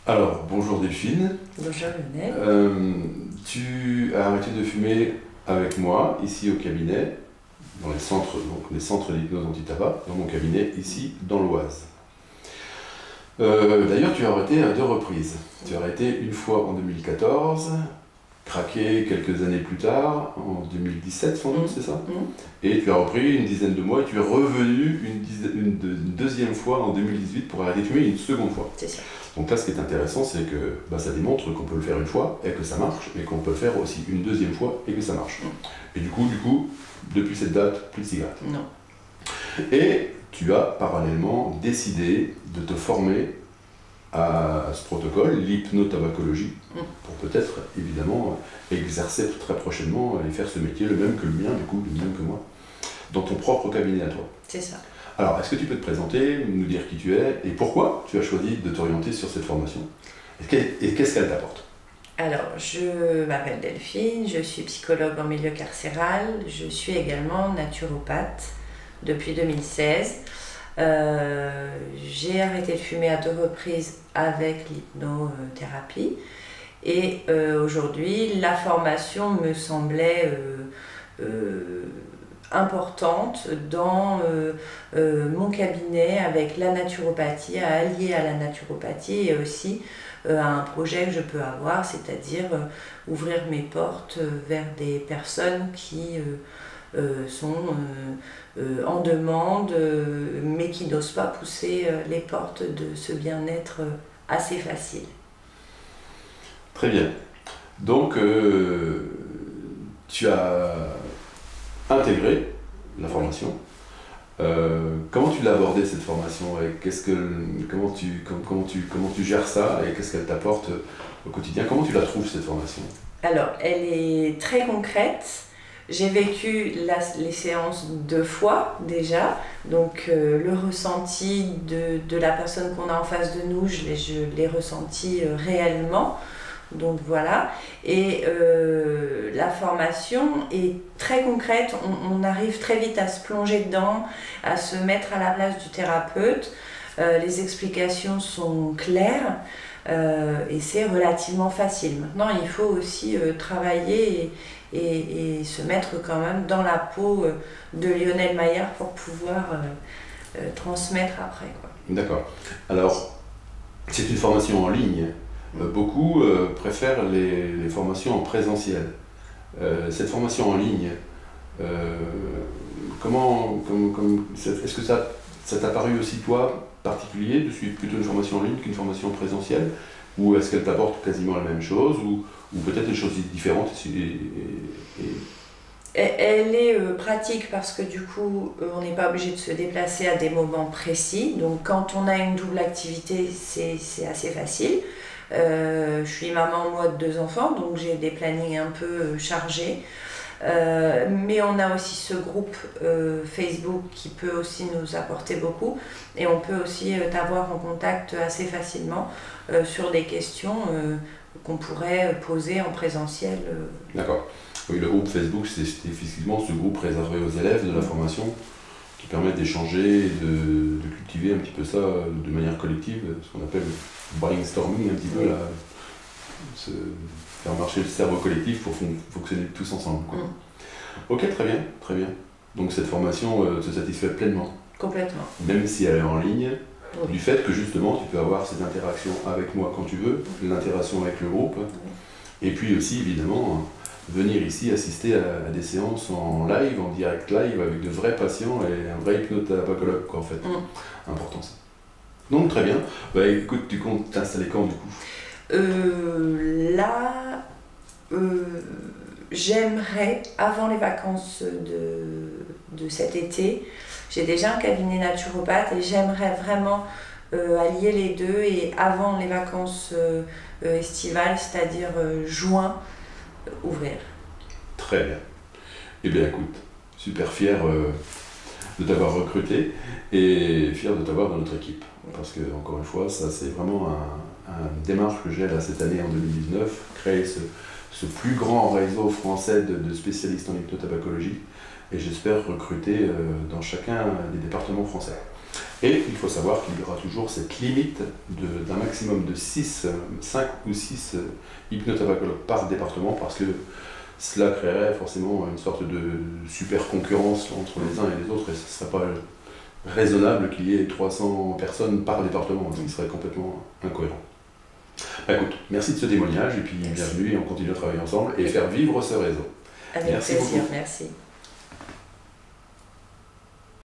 Alors, bonjour Delphine. Bonjour Lionel. Tu as arrêté de fumer avec moi, ici au cabinet, dans les centres d'hypnose anti-tabac, dans mon cabinet, ici, dans l'Oise. D'ailleurs, tu as arrêté à 2 reprises. Tu as arrêté une fois en 2014, craqué quelques années plus tard, en 2017 sans doute, c'est ça? Et tu as repris une dizaine de mois et tu es revenu une deuxième fois en 2018 pour arrêter de fumer une seconde fois. C'est ça. Donc là, ce qui est intéressant, c'est que ça démontre qu'on peut le faire une fois et que ça marche, mais qu'on peut le faire aussi une deuxième fois et que ça marche. Et du coup, depuis cette date, plus de cigarettes. Non. Et tu as parallèlement décidé de te former à ce protocole, l'hypnotabacologie, pour peut-être, évidemment, exercer très prochainement et faire ce métier, le même que le mien, du coup, le même que moi, dans ton propre cabinet à toi. C'est ça. Alors, est-ce que tu peux te présenter, nous dire qui tu es et pourquoi tu as choisi de t'orienter sur cette formation? Et qu'est-ce qu'elle t'apporte? Alors, je m'appelle Delphine, je suis psychologue en milieu carcéral, je suis également naturopathe depuis 2016. J'ai arrêté de fumer à 2 reprises avec l'hypnothérapie et aujourd'hui, la formation me semblait importante dans mon cabinet avec la naturopathie, à allier à la naturopathie et aussi à un projet que je peux avoir, c'est-à-dire ouvrir mes portes vers des personnes qui sont en demande mais qui n'osent pas pousser les portes de ce bien-être assez facile. Très bien. Donc, tu as intégré la formation. Comment tu l'as abordée cette formation et comment tu gères ça et qu'est-ce qu'elle t'apporte au quotidien? Comment tu la trouves cette formation? Alors, elle est très concrète. J'ai vécu les séances 2 fois déjà, donc le ressenti de la personne qu'on a en face de nous, je l'ai ressenti réellement. Donc voilà, et la formation est très concrète, on arrive très vite à se plonger dedans, à se mettre à la place du thérapeute, les explications sont claires et c'est relativement facile. Maintenant il faut aussi travailler et se mettre quand même dans la peau de Lionel Maillard pour pouvoir transmettre après, quoi. D'accord. Alors, c'est une formation en ligne. Beaucoup préfèrent les formations en présentiel. Cette formation en ligne, est-ce que ça t'a paru aussi, toi, particulier de suivre plutôt une formation en ligne qu'une formation présentielle? Ou est-ce qu'elle t'apporte quasiment la même chose? Ou peut-être des choses différentes Elle est pratique parce que du coup, on n'est pas obligé de se déplacer à des moments précis. Donc quand on a une double activité, c'est assez facile. Je suis maman moi de 2 enfants, donc j'ai des plannings un peu chargés. Mais on a aussi ce groupe Facebook qui peut aussi nous apporter beaucoup. Et on peut aussi t'avoir en contact assez facilement sur des questions qu'on pourrait poser en présentiel. D'accord. Oui, le groupe Facebook, c'est effectivement ce groupe réservé aux élèves de la formation qui permet d'échanger et de cultiver un petit peu ça de manière collective, ce qu'on appelle le brainstorming un petit peu, là, faire marcher le cerveau collectif pour fonctionner tous ensemble, quoi. Ok, très bien, très bien. Donc cette formation te satisfait pleinement? Complètement. Même si elle est en ligne, du fait que justement tu peux avoir cette interaction avec moi quand tu veux, l'interaction avec le groupe, et puis aussi évidemment venir ici assister à des séances en live, en direct live, avec de vrais patients et un vrai hypnotabacologue, quoi, en fait. Important ça. Donc très bien. Bah écoute, tu comptes t'installer quand du coup? J'aimerais, avant les vacances de cet été, j'ai déjà un cabinet naturopathe et j'aimerais vraiment allier les deux et avant les vacances estivales, c'est-à-dire juin, ouvrir. Très bien. Eh bien écoute, super fier de t'avoir recruté et fier de t'avoir dans notre équipe. Parce que, encore une fois, ça c'est vraiment une démarche que j'ai là cette année en 2019, créer ce plus grand réseau français de spécialistes en hypnotabacologie et j'espère recruter dans chacun des départements français. Et il faut savoir qu'il y aura toujours cette limite d'un maximum de 5 ou 6 hypnotabacologues par département, parce que cela créerait forcément une sorte de super concurrence entre les uns et les autres, et ce ne serait pas raisonnable qu'il y ait 300 personnes par département, ce qui serait complètement incohérent. Écoute, merci de ce témoignage, et puis bienvenue, et on continue à travailler ensemble et faire vivre ce réseau. Avec plaisir, merci.